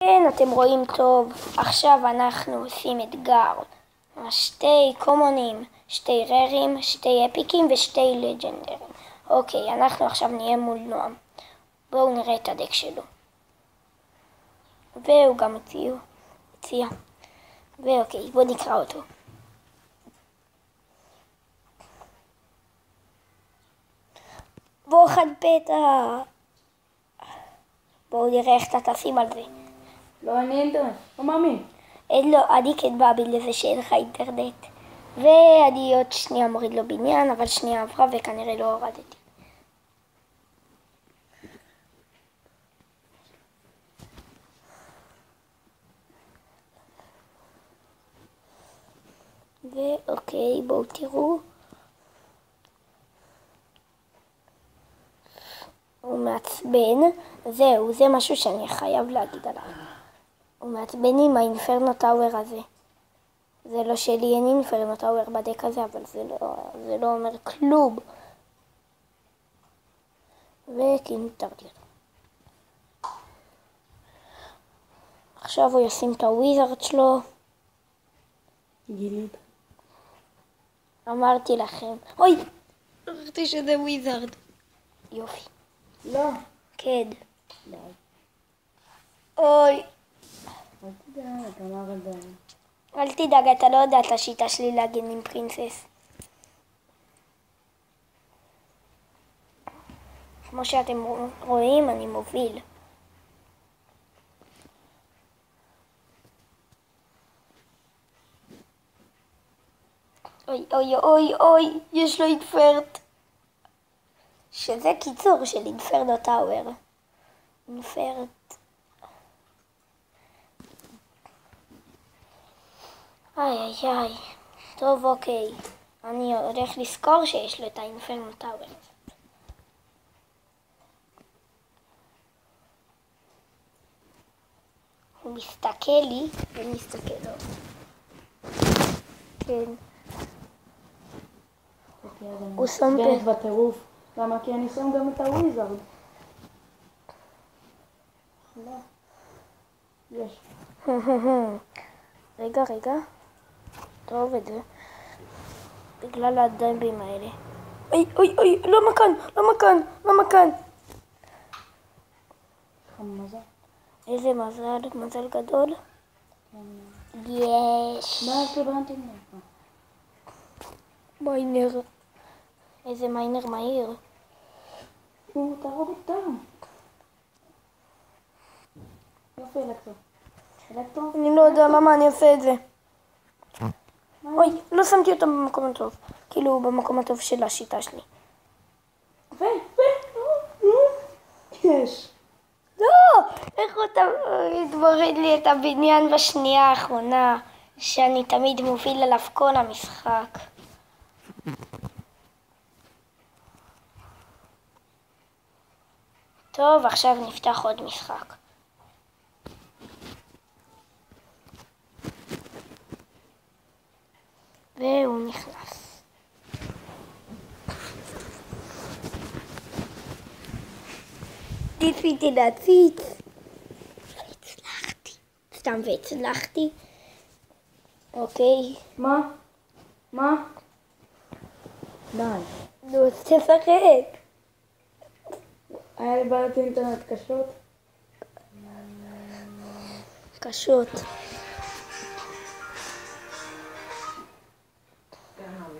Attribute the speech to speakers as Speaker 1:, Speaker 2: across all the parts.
Speaker 1: כן, אתם רואים טוב. עכשיו אנחנו עושים אתגר. שתי קומונים, שתי ררים, שתי אפיקים ושתי לג'נדרים. אוקיי, אנחנו עכשיו נהיה מול נועם. בואו נראה את הדק שלו. והוא גם הציע. ואוקיי, בואו נקרא אותו. בוחד פתע. בואו נראה איך אתה תשים על זה.
Speaker 2: לא, אין לי אינטרנט, לא מאמין.
Speaker 1: לא, אני כן מאמין לזה שאין לך אינטרנט. ואני עוד שנייה מוריד לו בניין, אבל שנייה עברה וכנראה לא הורדתי. ואוקיי, בואו תראו. הוא מעצבן. זהו, זה משהו שאני חייב להגיד עליו. הוא מעצבן עם האינפרנו טאוור הזה. זה לא שלי, אין אינפרנו טאוור בדק הזה, אבל זה לא אומר כלום. וכינתרתי אותו. עכשיו הוא ישים את הוויזארד שלו.
Speaker 2: גילית.
Speaker 1: אמרתי לכם. אוי! אמרתי שזה וויזארד. יופי.
Speaker 2: לא.
Speaker 1: כן.
Speaker 2: די.
Speaker 1: אוי.
Speaker 2: אל תדאג, אתה אמר עדיין.
Speaker 1: אל תדאג, אתה לא יודע את השיטה שלי להגן עם פרינסס. כמו שאתם רואים, אני מוביל. אוי, אוי, אוי, אוי, יש לו אינפרט. שזה קיצור של אינפרנו טאוור. אינפרט. איי, איי, איי. טוב, אוקיי. אני הולך לזכור שיש לו את האינפרנו טאוור. הוא מסתכל לי ומסתכל לו. כן. הוא שם
Speaker 2: בנט בטירוף. למה? כי אני שם גם את הוויזארד. לא. יש.
Speaker 1: רגע. טוב את זה. בגלל הדברים האלה. אוי, למה כאן?
Speaker 2: מזל.
Speaker 1: איזה מזל גדול. יש.
Speaker 2: מה התכוונתם?
Speaker 1: מיינר. איזה מיינר מהיר.
Speaker 2: הוא תהרוג אותם. יופי, אלקטרו.
Speaker 1: אני לא יודע למה אני אעשה את זה. אוי, לא שמתי אותם במקום הטוב. כאילו במקום הטוב של השיטה שלי.
Speaker 2: יש.
Speaker 1: לא! איך אתה מוריד לי את הבניין בשנייה האחרונה, שאני תמיד מוביל עליו כל המשחק. טוב, עכשיו נפתח עוד משחק. והוא נכנס. ניסיתי להציץ. והצלחתי. סתם והצלחתי. אוקיי.
Speaker 2: מה? די.
Speaker 1: נו, תשחק.
Speaker 2: היה לי בעיות אינטרנט
Speaker 1: קשות.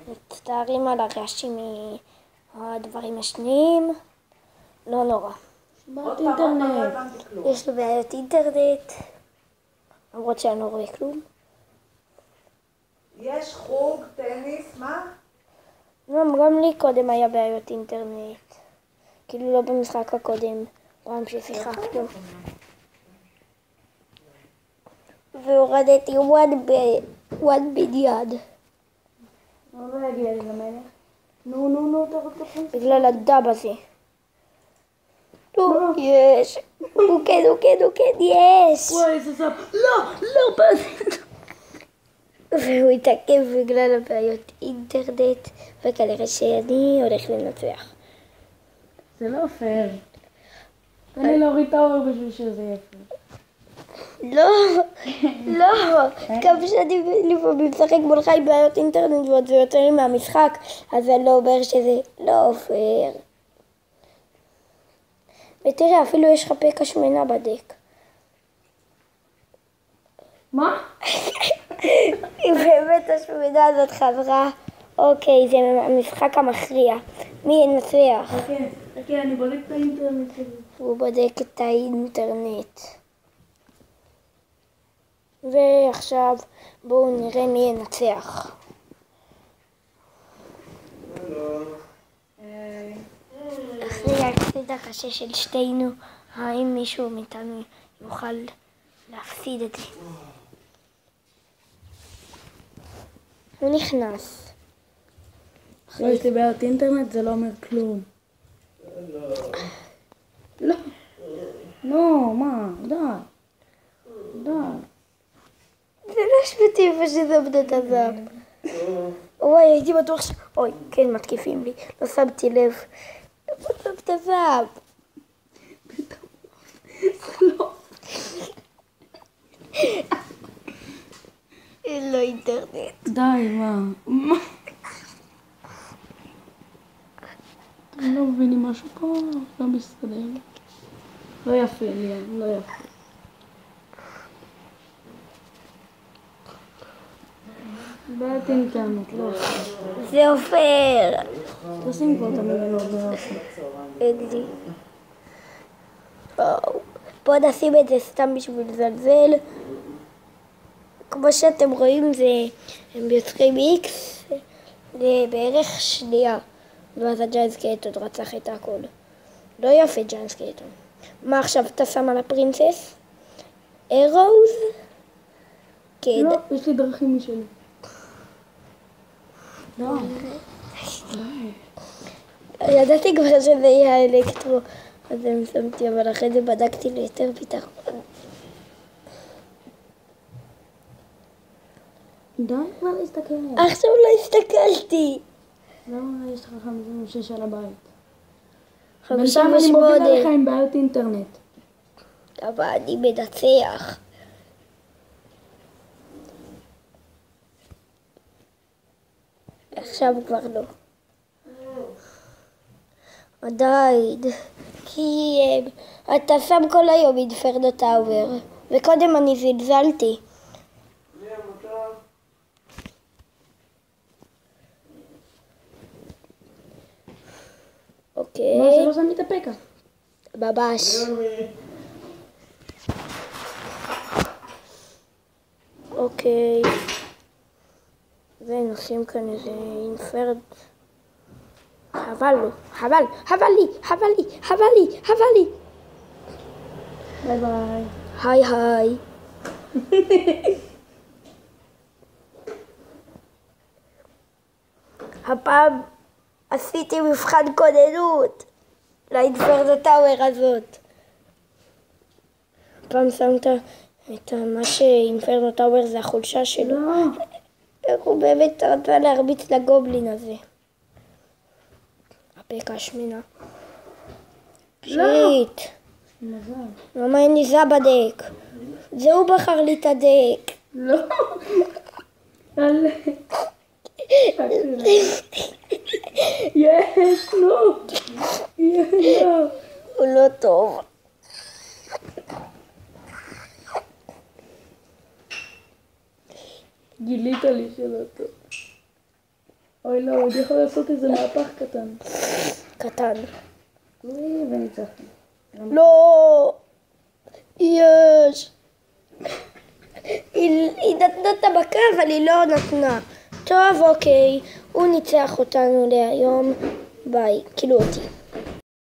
Speaker 1: מצטערים על הרעשים מהדברים השניים. לא נורא.
Speaker 2: בעיות אינטרנט.
Speaker 1: יש לו בעיות אינטרנט. למרות שאני לא רואה כלום.
Speaker 3: יש חוג טניס, מה?
Speaker 1: גם לי קודם היה בעיות אינטרנט. כאילו לא במשחק הקודם, פעם ששיחקנו. והורדתי וואד בדיד.
Speaker 2: לא יגיע לי למלך. נו, תרוק את הפרינסס.
Speaker 1: בגלל הדאב הזה. לא, יש. הוא כן, יש.
Speaker 2: וואי, איזה סף. לא, פס.
Speaker 1: והוא התעכב בגלל הבעיות אינטרנט, וכנראה שאני הולך לנצח.
Speaker 2: זה לא פייר. תן לי להוריד טאוור בשביל שזה יהיה פייר.
Speaker 1: לא, לא, גם שאני לפעמים משחק מולך עם בעיות אינטרנט ועוד זה יוצא לי מהמשחק, אז אני לא אומר שזה לא פייר. ותראה, אפילו יש לך פקע שמנה בדק.
Speaker 2: מה?
Speaker 1: אם באמת השמנה הזאת חזרה, אוקיי, זה המשחק המכריע. מי ינצח?
Speaker 2: אוקיי, אני בודק את האינטרנט שלי.
Speaker 1: הוא בודק את האינטרנט. ועכשיו בואו נראה מי ינצח. אחרי ההפסד הקשה של שתינו, האם מישהו מאיתנו יוכל להפסיד את זה? הוא נכנס.
Speaker 2: לא, יש לי בעיות אינטרנט, זה לא אומר כלום. לא. לא, מה? די. די.
Speaker 1: זה לא שפטי שזה בדות הזר. וואי, הייתי בטוח ש... אוי, כן, מתקיפים לי. לא שמתי לב. בדות הזר.
Speaker 2: לא.
Speaker 1: אין לו אינטרנט.
Speaker 2: די, מה? אני לא מבינים משהו פה, לא מסתדר. לא יפה לי, לא יפה. בעיית אינטרנט, לא יפה.
Speaker 1: זה עופר.
Speaker 2: תשים כבר את המילה לא יפה.
Speaker 1: אין לי. בואו נשים את זה סתם בשביל לזלזל. כמו שאתם רואים, הם יוצרים איקס בערך שנייה. ואז הג'אנסקייט עוד רצח את הכל. לא יפה ג'אנסקייט. מה עכשיו אתה שם על הפרינסס? ארוז? כן.
Speaker 2: לא, יש לי דרכים משלי. לא.
Speaker 1: ידעתי כבר שזה יהיה אלקטרו. אז אני שמתי, אבל אחרי זה בדקתי ליותר ביטחון.
Speaker 2: די כבר להסתכל.
Speaker 1: עכשיו לא הסתכלתי.
Speaker 2: למה יש לך 56 על הבית? בינתיים
Speaker 1: 58.
Speaker 2: אני מוביל עליך עם בעיות אינטרנט.
Speaker 1: אבל אני מנצח. עכשיו כבר לא. עדיין. כי אתה שם כל היום אינפרנו טאוור. וקודם אני זלזלתי. אוקיי.
Speaker 2: מה זה לא שמי את הפקע?
Speaker 1: ממש. אוקיי. ונושאים כאן איזה אינפרד. חבל לו, חבל לי.
Speaker 2: ביי ביי.
Speaker 1: היי. הפעם עשיתי מבחן כוננות לאינפרנו טאוור הזאת. פעם שמת את מה שאינפרנו טאוור זה החולשה שלו.
Speaker 2: לא.
Speaker 1: הוא באמת רצה להרביץ לגובלין הזה. הפקע השמנה. שיט.
Speaker 2: מזל.
Speaker 1: למה אין לי זה בדק? זה הוא בחר לי את הדק.
Speaker 2: לא. על... יש, לא. לא.
Speaker 1: הוא לא טוב.
Speaker 2: גילית לי שלא טוב. אוי לא, עוד יכול לעשות איזה מהפך קטן.
Speaker 1: קטן.
Speaker 2: וניצחתי.
Speaker 1: לא. יש. היא נתנה את המכה אבל היא לא נתנה. טוב, אוקיי. הוא ניצח אותנו להיום. ביי. כאילו אותי.